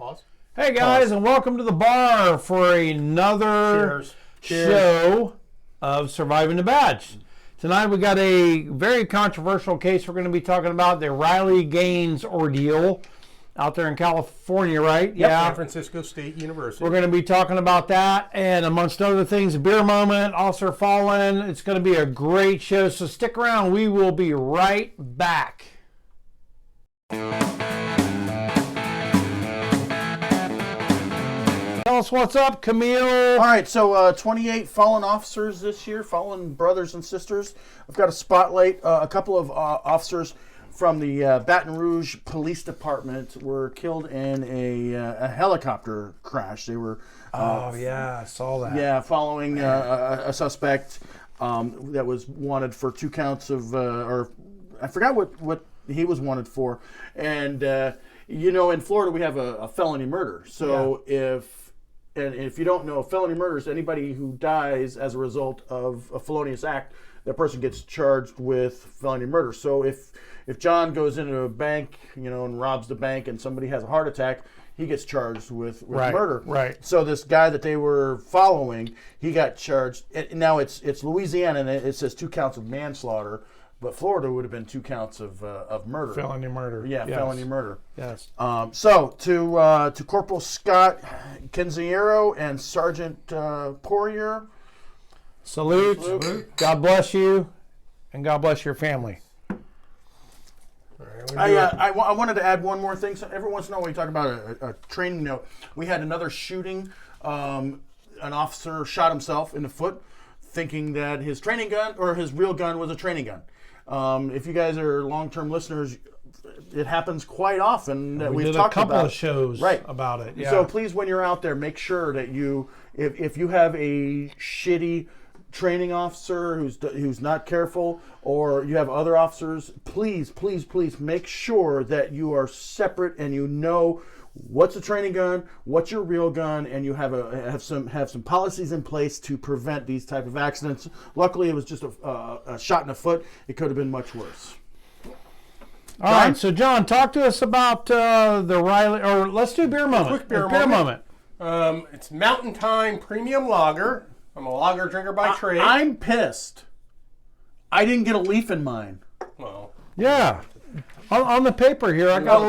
Pause. Hey guys, and welcome to the bar for another show of Surviving the Badge. Tonight we got a very controversial case we're going to be talking about, the Riley Gaines ordeal out there in California, right? Yep, San Francisco State University. We're going to be talking about that and amongst other things, a beer moment, Officer Fallen. It's going to be a great show, so stick around. We will be right back. Tell us what's up, Camille. All right, so 28 fallen officers this year, fallen brothers and sisters. I've got to spotlight a couple of officers from the Baton Rouge Police Department were killed in a helicopter crash. They were I saw that. Yeah, following a suspect that was wanted for 2 counts of, or I forgot what he was wanted for. And in Florida we have a felony murder. So if you don't know, felony murder is anybody who dies as a result of a felonious act. That person gets charged with felony murder. So if John goes into a bank, and robs the bank, and somebody has a heart attack, he gets charged with murder. Right. So this guy that they were following, he got charged. Now it's Louisiana, and it says 2 counts of manslaughter. But Florida would have been 2 counts of murder. Felony murder. Yeah, yes. Felony murder. Yes. So to Corporal Scott Canziero and Sergeant Poirier, Salute. God bless you, and God bless your family. I wanted to add one more thing. So every once in a while, when you talk about a training note, we had another shooting. An officer shot himself in the foot, thinking that his training gun or his real gun was a training gun. If you guys are long-term listeners, it happens quite often that we've talked about. We did a couple of shows about it. Yeah. So please, when you're out there, make sure that if you have a shitty training officer who's not careful, or you have other officers, please make sure that you are separate and you know what's a training gun, what's your real gun, and you have some policies in place to prevent these type of accidents. Luckily, it was just a shot in the foot. It could have been much worse. All right, so John, talk to us about the Riley, or let's do beer moment. Quick beer moment. It's Mountain Time Premium Lager. I'm a lager drinker by trade. I'm pissed. I didn't get a leaf in mine. Well, yeah. On the paper here, I got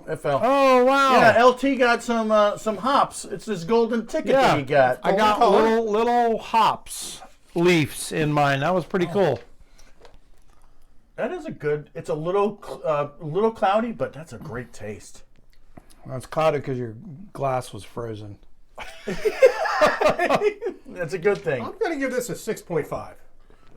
It fell. Oh, wow. Yeah, LT got some hops. It's this golden ticket that he got. I got little hops leaves in mine. That was pretty cool. That is it's a little cloudy, but that's a great taste. Well, it's cloudy because your glass was frozen. That's a good thing. I'm going to give this a 6.5.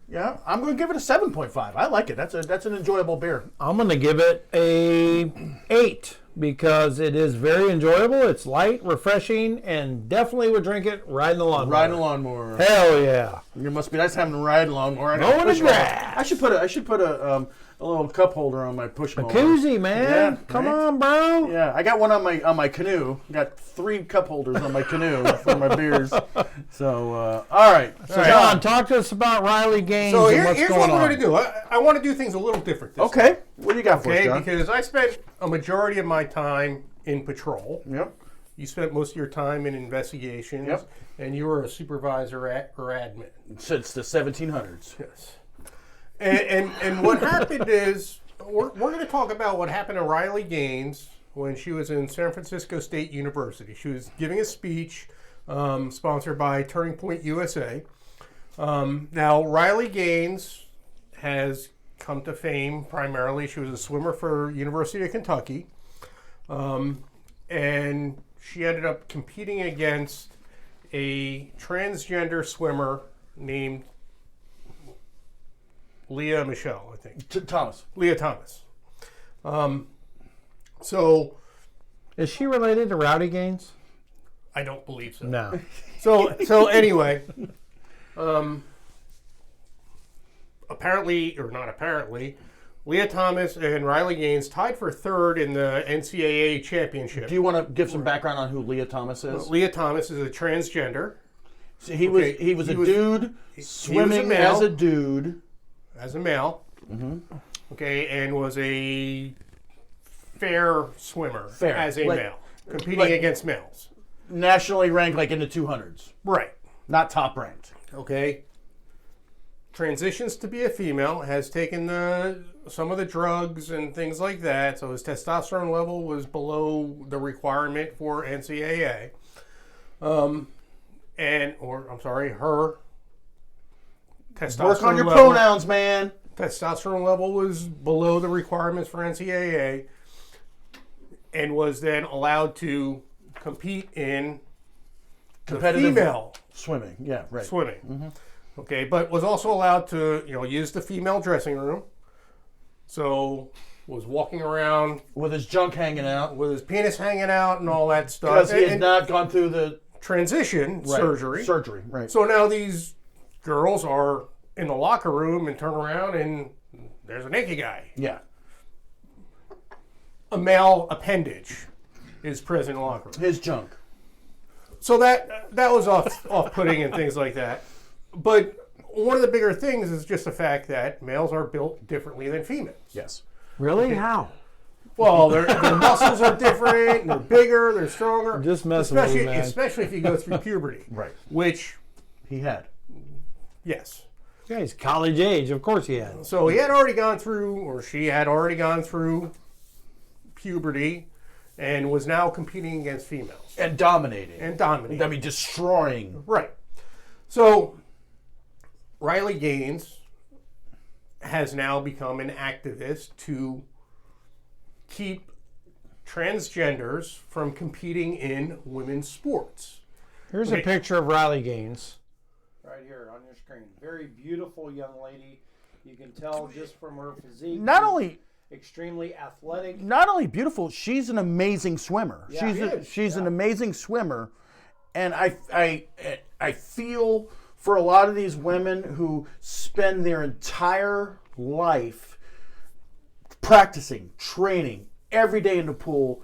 Yeah, I'm going to give it a 7.5. I like it. That's an enjoyable beer. I'm going to give it a 8 because it is very enjoyable. It's light, refreshing, and definitely would drink it riding a lawnmower. Riding a lawnmower. Hell yeah! It must be nice having to ride a lawnmower. Going to grass. I should put a little cup holder on my push mower. A koozie, man. Yeah, Come on, bro. Yeah, I got one on my canoe. Got 3 cup holders on my canoe for my beers. So, all right. So, John, talk to us about Riley Gaines. So and what's here's going what we're on. going to do. I want to do things a little different this time. Okay. What do you got for us, John? Because I spent a majority of my time in patrol. Yep. You spent most of your time in investigations. Yep. And you were a supervisor or admin. Since the 1700s. Yes. And what happened is, we're going to talk about what happened to Riley Gaines when she was in San Francisco State University. She was giving a speech sponsored by Turning Point USA. Now, Riley Gaines has come to fame primarily. She was a swimmer for University of Kentucky. And she ended up competing against a transgender swimmer named Leah Michelle, I think. Thomas. Leah Thomas. So, Is she related to Rowdy Gaines? I don't believe so. No. So anyway, apparently, or not apparently, Leah Thomas and Riley Gaines tied for 3rd in the NCAA championship. Do you want to give some background on who Leah Thomas is? Leah Thomas is a transgender. So he was a dude swimming as a dude. As a male. Mm-hmm. Okay, and was a fair swimmer as a male. competing against males. Nationally ranked like in the 200s. Right. Not top ranked. Okay. Transitions to be a female, has taken some of the drugs and things like that, so his testosterone level was below the requirement for NCAA. Her testosterone Work on your level, pronouns, man. testosterone level was below the requirements for NCAA, and was then allowed to compete in Competitive female swimming. Yeah, right. swimming. Mm-hmm. Okay, but was also allowed to, use the female dressing room. So was walking around With his junk hanging out. with his penis hanging out and all that stuff. Because he had And not gone through the transition surgery. Surgery, right. So now these girls are in the locker room and turn around and there's a naked guy. Yeah. A male appendage is present in the locker room. His junk. So that was off-putting and things like that. But one of the bigger things is just the fact that males are built differently than females. Yes. Really? How? Well, their muscles are different, they're bigger, they're stronger. Just messing with you, man. Especially if you go through puberty. Right. Which, He had. yes. Yeah, he's college age. Of course he had. So he had already gone through, or she had already gone through puberty and was now competing against females. And dominating. I mean, destroying. right. So, Riley Gaines has now become an activist to keep transgenders from competing in women's sports. Here's a picture of Riley Gaines. Right here on your screen. Very beautiful young lady. You can tell just from her physique. Not only extremely athletic. Not only beautiful, she's an amazing swimmer. Yeah, she's an amazing swimmer, and I feel for a lot of these women who spend their entire life practicing, training every day in the pool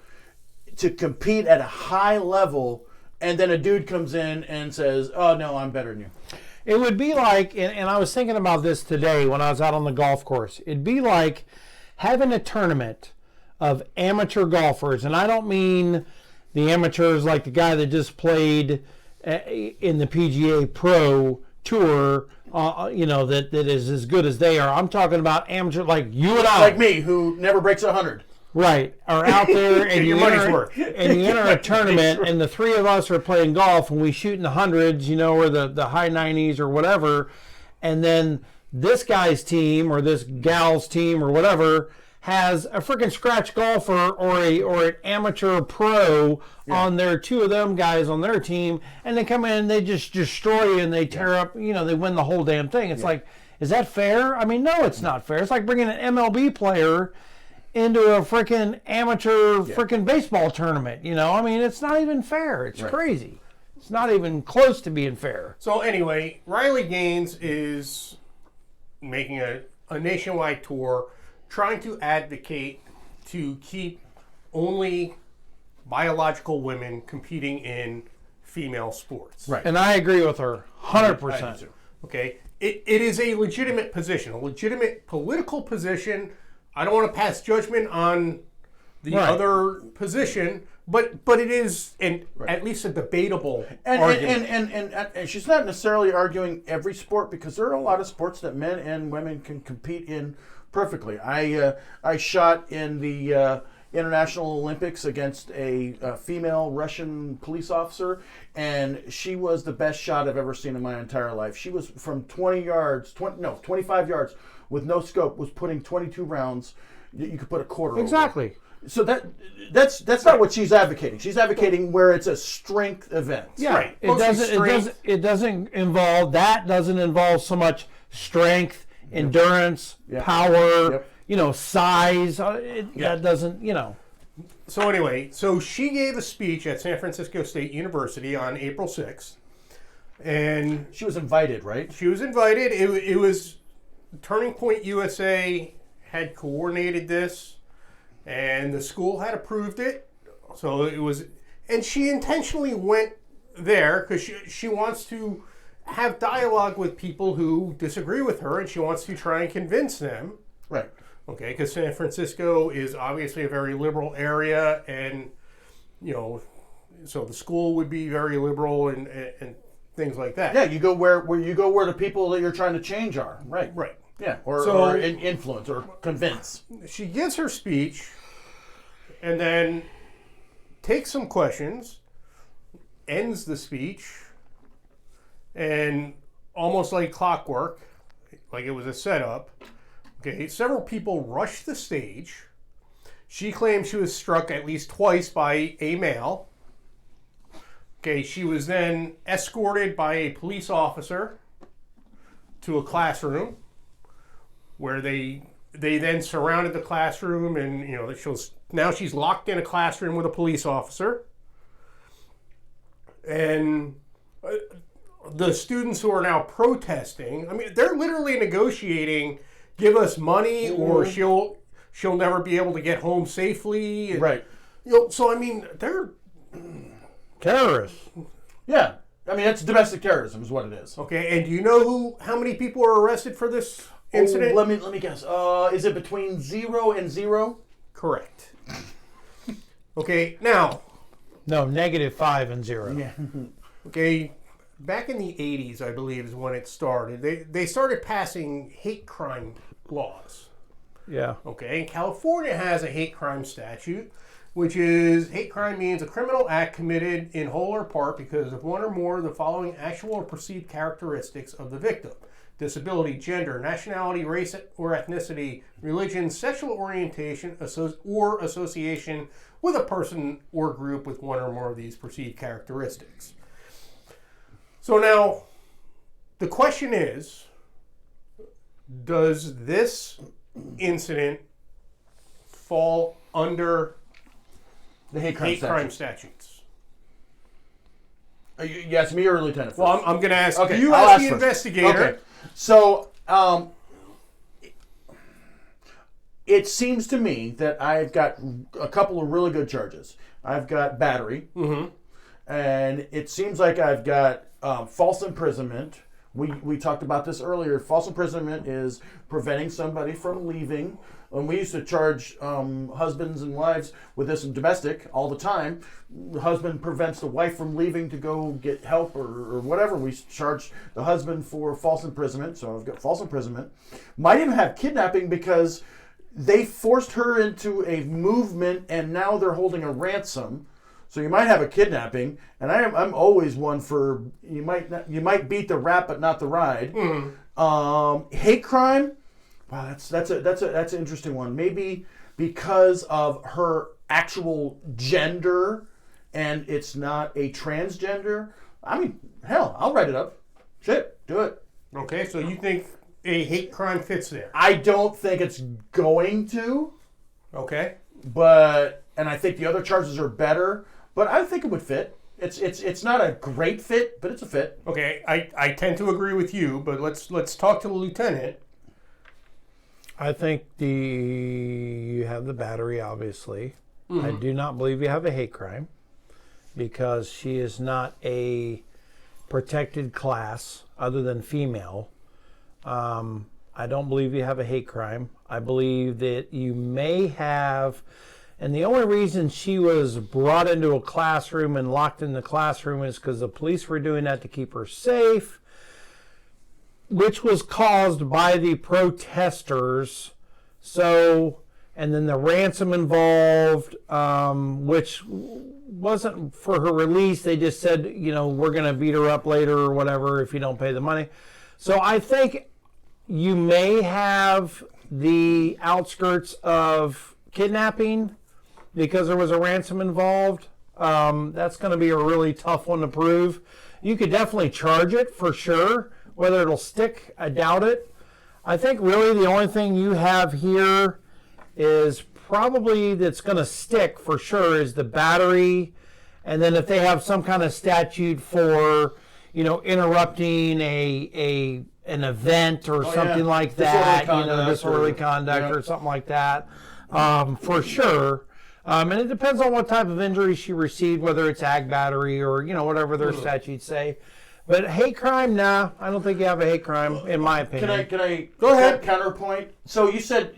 to compete at a high level, and then a dude comes in and says, "Oh no, I'm better than you." It would be like, and I was thinking about this today when I was out on the golf course. It'd be like having a tournament of amateur golfers, and I don't mean the amateurs like the guy that just played in the PGA Pro Tour, that is as good as they are. I'm talking about amateur like you and I. Like me, who never breaks 100. Right, are out there and your money's worth. And you enter a tournament, and the three of us are playing golf, and we shoot in the hundreds, or the high 90s or whatever, and then this guy's team or this gal's team or whatever has a freaking scratch golfer or an amateur pro on their two of them guys on their team, and they come in and they just destroy you and they tear up, they win the whole damn thing. It's like, is that fair? I mean, no, it's not fair. It's like bringing an MLB player into a freaking amateur freaking baseball tournament. I mean, it's not even fair. It's crazy. It's not even close to being fair. So anyway, Riley Gaines is making a nationwide tour trying to advocate to keep only biological women competing in female sports. Right. And I agree with her 100%. I do too. Okay? It is a legitimate position, a legitimate political position. I don't want to pass judgment on the other position, but it is at least a debatable argument. And she's not necessarily arguing every sport, because there are a lot of sports that men and women can compete in perfectly. I shot in the International Olympics against a female Russian police officer, and she was the best shot I've ever seen in my entire life. She was from 25 yards with no scope, was putting 22 rounds. You could put a quarter Exactly. over. So that's not what she's advocating. She's advocating where it's a strength event. Yeah, Right. It doesn't involve so much strength, endurance, power, size. That doesn't, So anyway, she gave a speech at San Francisco State University on April 6th. And She was invited, right? she was invited. It was Turning Point USA had coordinated this, and the school had approved it. So it was, and she intentionally went there because she wants to have dialogue with people who disagree with her, and she wants to try and convince them. Right. Okay, because San Francisco is obviously a very liberal area, and so the school would be very liberal and things like that. Yeah, you go where the people that you're trying to change are. Right. Right. Yeah, or influence or convince. She gives her speech and then takes some questions, ends the speech, and almost like clockwork, like it was a setup, okay, several people rushed the stage. She claimed she was struck at least twice by a male. Okay, she was then escorted by a police officer to a classroom where they then surrounded the classroom, and now she's locked in a classroom with a police officer. And the students who are now protesting, I mean, they're literally negotiating, give us money or she'll never be able to get home safely. And, right. So I mean, they're terrorists. Yeah. I mean, that's domestic terrorism is what it is. Okay, and do you know how many people were arrested for this incident? Let me guess. Is it between 0 and 0? Correct. Okay, now. No, -5 and 0. Yeah. Okay, back in the 80s, I believe, is when it started. They started passing hate crime laws. Yeah. Okay, and California has a hate crime statute, which is hate crime means a criminal act committed in whole or part because of one or more of the following actual or perceived characteristics of the victim: disability, gender, nationality, race or ethnicity, religion, sexual orientation, or association with a person or group with one or more of these perceived characteristics. So now, the question is, does this incident fall under The hate crime statutes? You ask me or Lieutenant first? Well, I'm going to ask okay, you I'll as ask the first. investigator. Okay. So, it seems to me that I've got a couple of really good charges. I've got battery, and it seems like I've got false imprisonment. We talked about this earlier. False imprisonment is preventing somebody from leaving. And we used to charge husbands and wives with this in domestic all the time. The husband prevents the wife from leaving to go get help or whatever. We charge the husband for false imprisonment. So I've got false imprisonment. Might even have kidnapping because they forced her into a movement and now they're holding a ransom. So you might have a kidnapping, and I'm always one for you might beat the rap but not the ride. Hate crime, wow, that's an interesting one. Maybe because of her actual gender, and it's not a transgender. I mean, hell, I'll write it up. Shit, do it. Okay, so you think a hate crime fits there? I don't think it's going to. Okay. And I think the other charges are better. But I think it would fit. It's not a great fit, but it's a fit. Okay, I tend to agree with you, but let's talk to the lieutenant. I think you have the battery, obviously. I do not believe you have a hate crime because she is not a protected class other than female. I don't believe you have a hate crime. I believe that you may have. And the only reason she was brought into a classroom and locked in the classroom is because the police were doing that to keep her safe, which was caused by the protesters. So, and then the ransom involved, which wasn't for her release. They just said, we're going to beat her up later or whatever if you don't pay the money. So I think you may have the outskirts of kidnapping because there was a ransom involved. That's going to be a really tough one to prove. You could definitely charge it for sure. Whether it'll stick, I doubt it. I think really the only thing you have here is probably that's going to stick for sure is the battery. And then if they have some kind of statute for, interrupting an event or something like that, disorderly conduct or something like that, for sure. And it depends on what type of injury she received, whether it's ag battery or, whatever their statutes say. But hate crime, nah, I don't think you have a hate crime, in my opinion. Can I go ahead? Counterpoint. So you said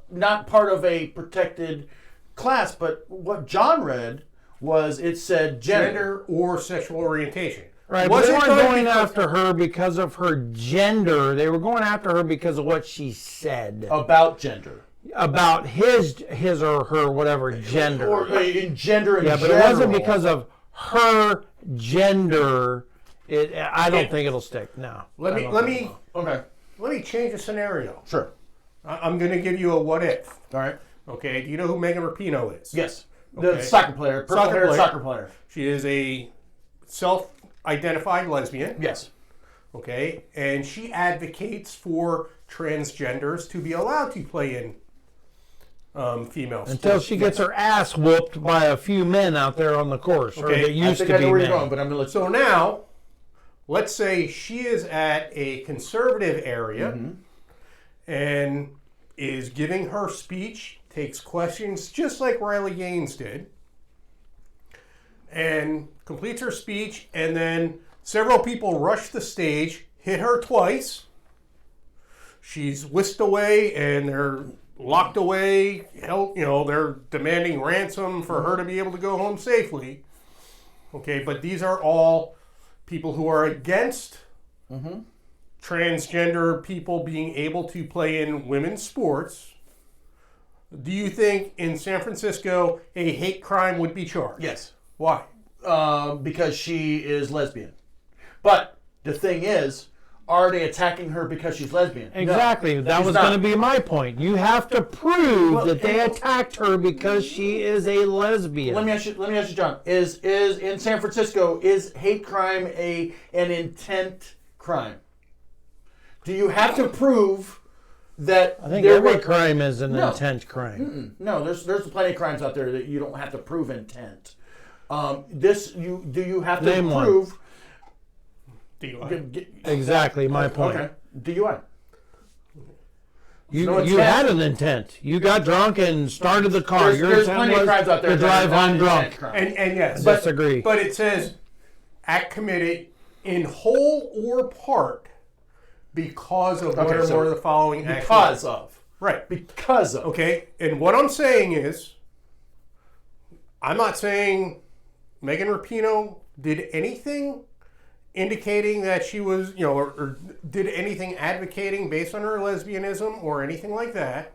not part of a protected class, but what John read was it said Gender or sexual orientation. Right, but they weren't going after her because of her gender. They were going after her because of what she said about gender. About his or her, whatever, gender. Or in gender in general. Yeah, but it wasn't because of her gender. I don't think it'll stick. No. Let me change the scenario. Sure. I'm going to give you a what if. All right. Okay. Do you know who Megan Rapinoe is? Yes. Okay. The soccer player. Purple-haired soccer player. She is a self-identified lesbian. Yes. Okay. And she advocates for transgenders to be allowed to play in female sports. Until she gets her ass whooped by a few men out there on the course. Okay. Or that used to be I know where men. you're going, but I'm going to So now, let's say she is at a conservative area and is giving her speech, takes questions just like Riley Gaines did, and completes her speech, and then several people rush the stage, hit her twice. She's whisked away, and they're locked away. They're demanding ransom for her to be able to go home safely. Okay, but these are all people who are against transgender people being able to play in women's sports. Do you think in San Francisco a hate crime would be charged? Yes. Why? Because she is lesbian. But the thing is, are they attacking her because she's lesbian? Exactly. No, that was going to be my point. You have to prove that they attacked her because she is a lesbian. Let me ask you, John. Is in San Francisco, is hate crime an intent crime? Do you have to prove that? I think every crime is an intent crime. No, there's plenty of crimes out there that you don't have to prove intent. Do you have to Name prove? One. DUI. Exactly my point. Okay. DUI. You had an intent. You got drunk and started the car. There's plenty of crimes out there to drive home drunk. And yes, disagree. But it says act committed in whole or part because of one or more of the following actions. Because of. Right. Because of. Okay. And what I'm saying is, I'm not saying Megan Rapinoe did anything indicating that she was, or did anything advocating based on her lesbianism or anything like that.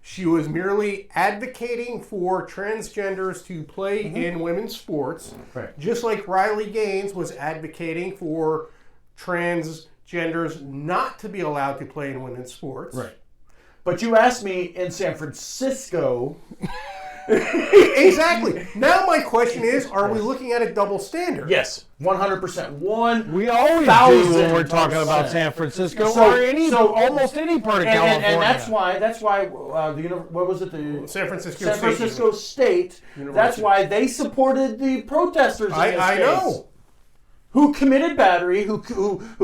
She was merely advocating for transgenders to play in women's sports, right. Just like Riley Gaines was advocating for transgenders not to be allowed to play in women's sports. Right. But you asked me in San Francisco. Exactly. Now my question is, are we looking at a double standard? Yes, 100%. We always do when we're talking about San Francisco or almost any part of California. And that's why what was it? The San Francisco State. University. That's why they supported the protesters. I know. Who committed battery? Who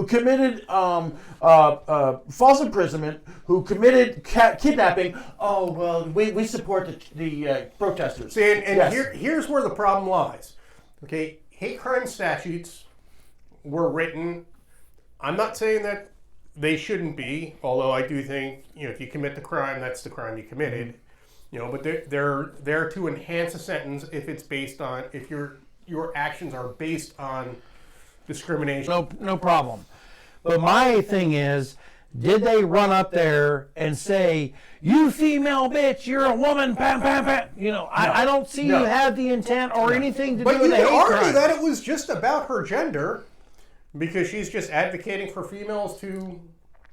committed false imprisonment? Who committed kidnapping? Oh well, we support the protesters. See, and here's where the problem lies. Okay, hate crime statutes were written. I'm not saying that they shouldn't be, although I do think if you commit the crime, that's the crime you committed. But they're there to enhance a sentence if it's based on if your actions are based on discrimination. No problem. But my thing is, did they run up there and say, "You female bitch, you're a woman"? Pam, pam, pam. I don't see you have the intent or anything to do with the hate crime. But you can argue that it was just about her gender, because she's just advocating for females to.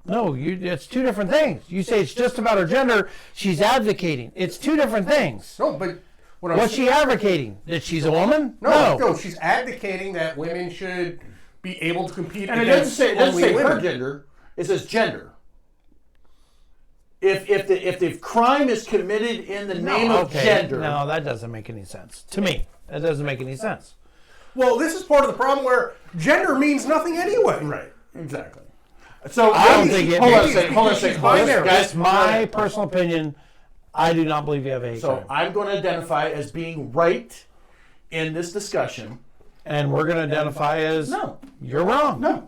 No, it's two different things. You say it's just about her gender. She's advocating. It's two different things. No, but. What's she advocating? That she's a woman? No, she's advocating that women should be able to compete and against it doesn't say women. her gender. It says gender. If the crime is committed in the name of gender. No, that doesn't make any sense. To me, that doesn't make any sense. Well, this is part of the problem where gender means nothing anyway. Right. Exactly. So I don't think it. Hold on a second. That's my personal opinion. I do not believe you have a hate crime. So I'm going to identify as being right in this discussion. And we're going to identify as... No. You're wrong. No.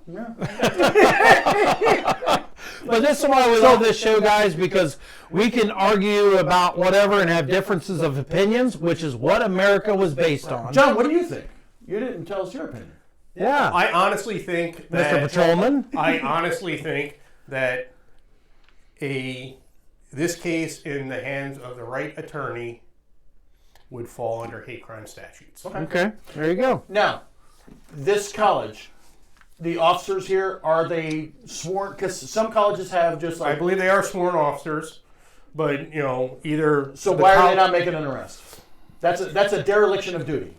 But this is why we love this show, guys, because we can argue about whatever and have differences of opinions, which is what America was based on. John, what do you think? You didn't tell us your opinion. Yeah. I honestly think that Mr. Patrolman? I honestly think that this case in the hands of the right attorney would fall under hate crime statutes. Okay, there you go. Now, this college, the officers here, are they sworn? Because some colleges have just I like. believe they are sworn officers, but either. So why are they not making an arrest? That's a dereliction of duty.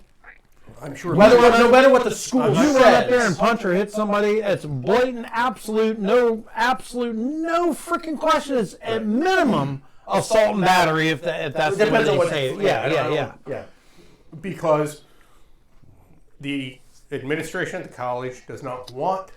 I'm sure. No matter what the school If says. you run up there and punch or hit somebody, it's blatant, no freaking question. It's at minimum assault and battery if that's the way Depends on they what say it. Yeah. Because the administration at the college does not want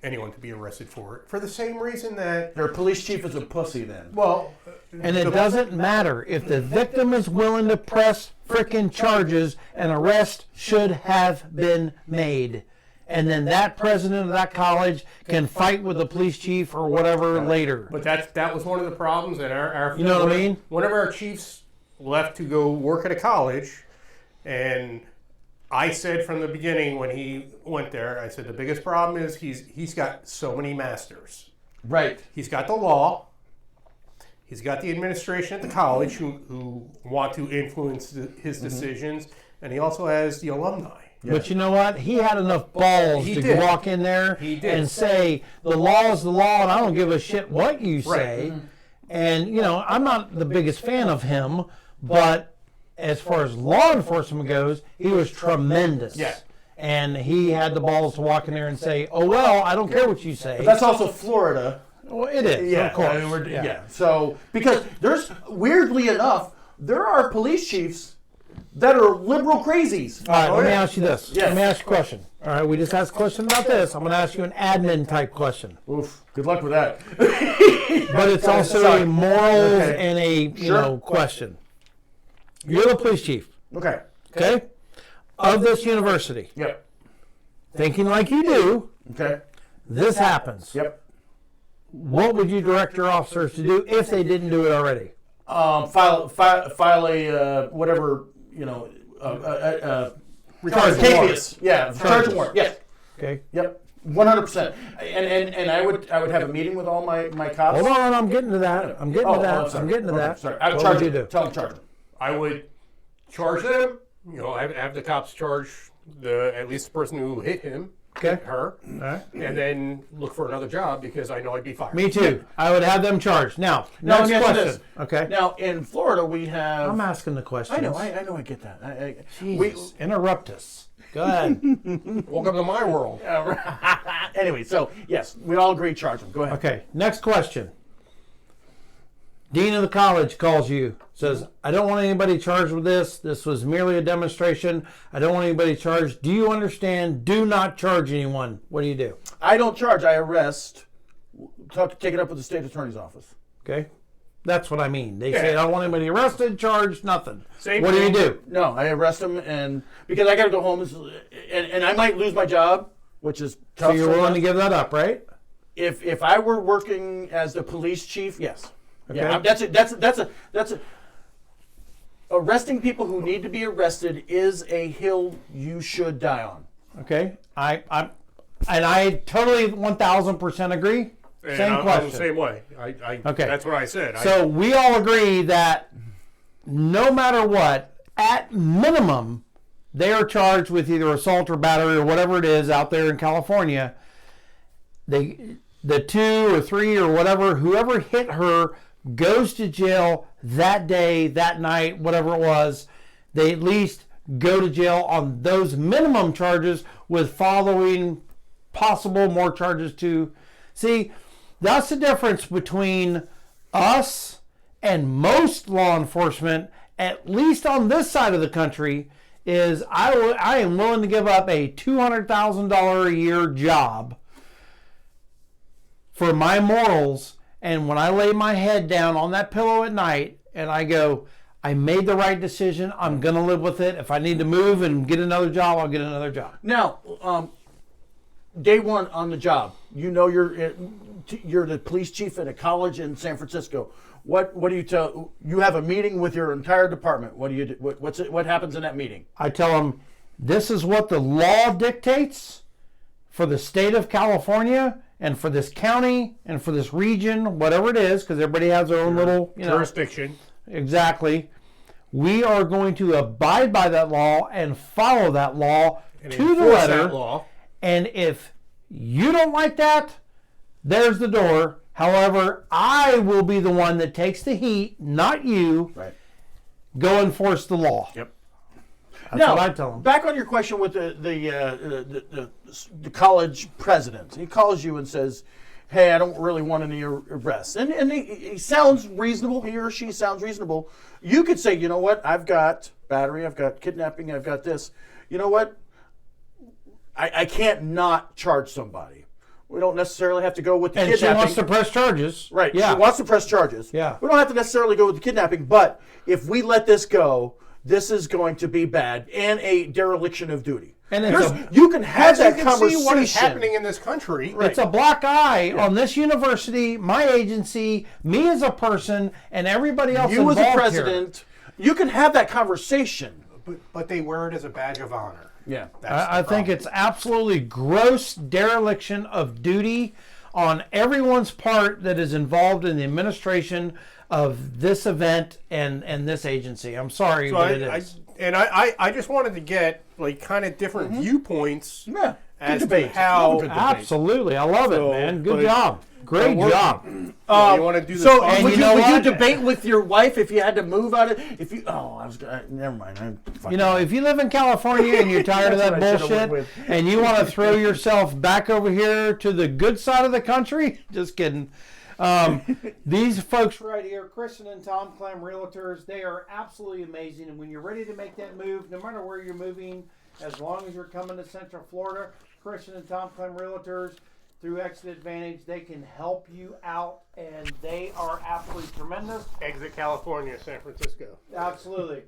anyone to be arrested for it, for the same reason that. Their police chief is a pussy then. Well. And it doesn't matter if the victim is willing to press frickin' charges, an arrest should have been made. And then that president of that college can fight with the police chief or whatever later. But that was one of the problems that our You know what I mean? One of our chiefs left to go work at a college, and I said from the beginning when he went there, I said the biggest problem is he's got so many masters. Right. He's got the law. He's got the administration at the college who want to influence his decisions, and he also has the alumni. But you know what? He had enough balls to walk in there and say, the law is the law, and I don't give a shit what you say. Right. And, I'm not the biggest fan of him, but as far as law enforcement goes, he was tremendous. Yeah. And he had the balls to walk in there and say, oh, well, I don't care what you say. But that's also Florida. Well, it is, of course. I mean, So, because weirdly enough, there are police chiefs that are liberal crazies. All right, let me ask you this. Yes. Let me ask you a question. All right, we just asked a question about this. I'm going to ask you an admin type question. Oof, good luck with that. But it's also a morals and a question. You're the police chief, Okay. okay, of this university. Yep. Thinking like you do, Okay. this happens. Yep. What would you direct your officers to do if they didn't do it already? File a whatever Charge capias. Yeah. Charge warrant. Yes. Okay. Yep. 100%. And I would have a meeting with all my cops. Hold on, I'm getting to that. I'm getting to that. sorry. I'm getting to Okay, that. Sorry. I would What charge would you them. do? Tell them to charge them. I would charge them. Have the cops charge at least the person who hit him, Okay. her, All right. and then look for another job because I know I'd be fired. Me too. I would have them charged. Now, Now, next let me ask you question. this. Okay. Now, in Florida, we have. I'm asking the questions. I know. I get that. Jesus, interrupt us. Go ahead. Welcome to my world. Anyway, so yes, we all agree. Charge them. Go ahead. Okay, next question. Dean of the college calls you, says, I don't want anybody charged with this. This was merely a demonstration. I don't want anybody charged. Do you understand? Do not charge anyone. What do you do? I don't charge. I arrest. Take it up with the state attorney's office. Okay? That's what I mean. They say, I don't want anybody arrested, charged, nothing. Same What do you thing. do? No, I arrest them, and because I got to go home, and I might lose my job, which is tough. So you're willing to sometimes. give that up, right? If I were working as the police chief, yes. Okay. Yeah, that's a. Arresting people who need to be arrested is a hill you should die on. Okay. I totally 1,000% agree. And Same I'm question. the same way. Okay. That's what I said. So we all agree that no matter what, at minimum, they are charged with either assault or battery or whatever it is out there in California. The 2 or 3 or whatever, whoever hit her goes to jail that day, that night, whatever it was. They at least go to jail on those minimum charges with following possible more charges too. See, that's the difference between us and most law enforcement, at least on this side of the country, is I am willing to give up a $200,000 a year job for my morals. And when I lay my head down on that pillow at night and I go, I made the right decision, I'm going to live with it. If I need to move and get another job, I'll get another job. Now, day one on the job, you know you're you're the police chief at a college in San Francisco. What do you tell? You have a meeting with your entire department. What do you do? What happens in that meeting? I tell them, this is what the law dictates for the state of California and for this county and for this region, whatever it is, because everybody has their own little jurisdiction. Exactly. We are going to abide by that law and follow that law to the letter. And if you don't like that, there's the door. However, I will be the one that takes the heat, not you. Right. Go enforce the law. Yep. That's now, what I tell them. Back on your question with the college president. He calls you and says, hey, I don't really want any arrests. And he sounds reasonable. He or she sounds reasonable. You could say, you know what? I've got battery. I've got kidnapping. I've got this. You know what? I can't not charge somebody. We don't necessarily have to go with the kidnapping. And she wants to press charges. Right. Yeah. She wants to press charges. Yeah. We don't have to necessarily go with the kidnapping, but if we let this go, this is going to be bad and a dereliction of duty. And you can have that conversation. See what is happening in this country. Right. It's a black eye on this university, my agency, me as a person, and everybody else involved You as a president, you can have that conversation. But they wear it as a badge of honor. Yeah. I think it's absolutely gross dereliction of duty on everyone's part that is involved in the administration of this event and this agency. I'm sorry, but it is. I just wanted to get like kind of different viewpoints. Yeah. As to how absolutely, I love it, man. Good job. Great job. You want to do this? So would you debate with your wife if you had to move out of? If you never mind. If you live in California and you're tired of that bullshit and you want to throw yourself back over here to the good side of the country, just kidding. These folks right here, Kristen and Tom Clem Realtors, they are absolutely amazing. And when you're ready to make that move, no matter where you're moving, as long as you're coming to Central Florida, Kristen and Tom Clem Realtors, through Exit Advantage, they can help you out, and they are absolutely tremendous. Exit California, San Francisco. Absolutely.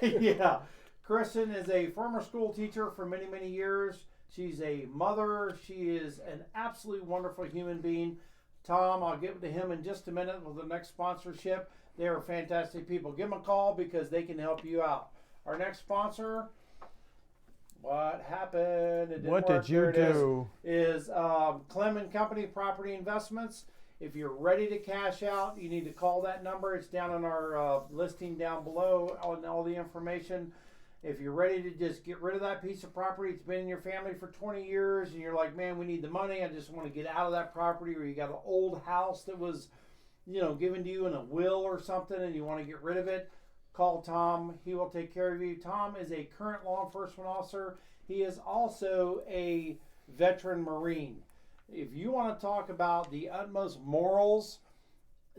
Yeah. Kristen is a former school teacher for many, many years. She's a mother. She is an absolutely wonderful human being. Tom, I'll get to him in just a minute with the next sponsorship. They are fantastic people. Give them a call because they can help you out. Our next sponsor, what happened? What did you do? Is Clem Company Property Investments. If you're ready to cash out, you need to call that number. It's down on our listing down below on all the information. If you're ready to just get rid of that piece of property, it's been in your family for 20 years, and you're like, man, we need the money. I just want to get out of that property, or you got an old house that was, given to you in a will or something, and you want to get rid of it. Call Tom. He will take care of you. Tom is a current law enforcement officer. He is also a veteran Marine. If you want to talk about the utmost morals,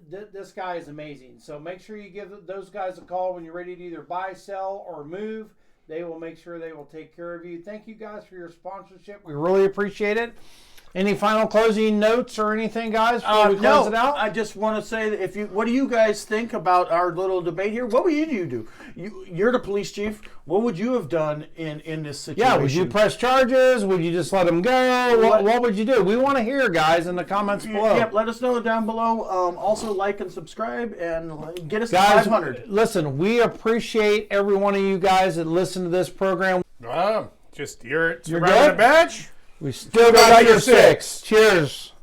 this guy is amazing. So make sure you give those guys a call when you're ready to either buy, sell, or move. They will make sure they will take care of you. Thank you guys for your sponsorship. We really appreciate it. Any final closing notes or anything, guys, before we close it out? I just want to say that what do you guys think about our little debate here? What would you do? You're the police chief. What would you have done in this situation? Yeah, would you press charges? Would you just let them go? What would you do? We want to hear, guys, in the comments below. Yep, let us know down below. Also, like and subscribe and get us to guys, 500. Listen, we appreciate every one of you guys that listen to this program. Just you're You're surviving good? a badge. We still got your 6. Cheers.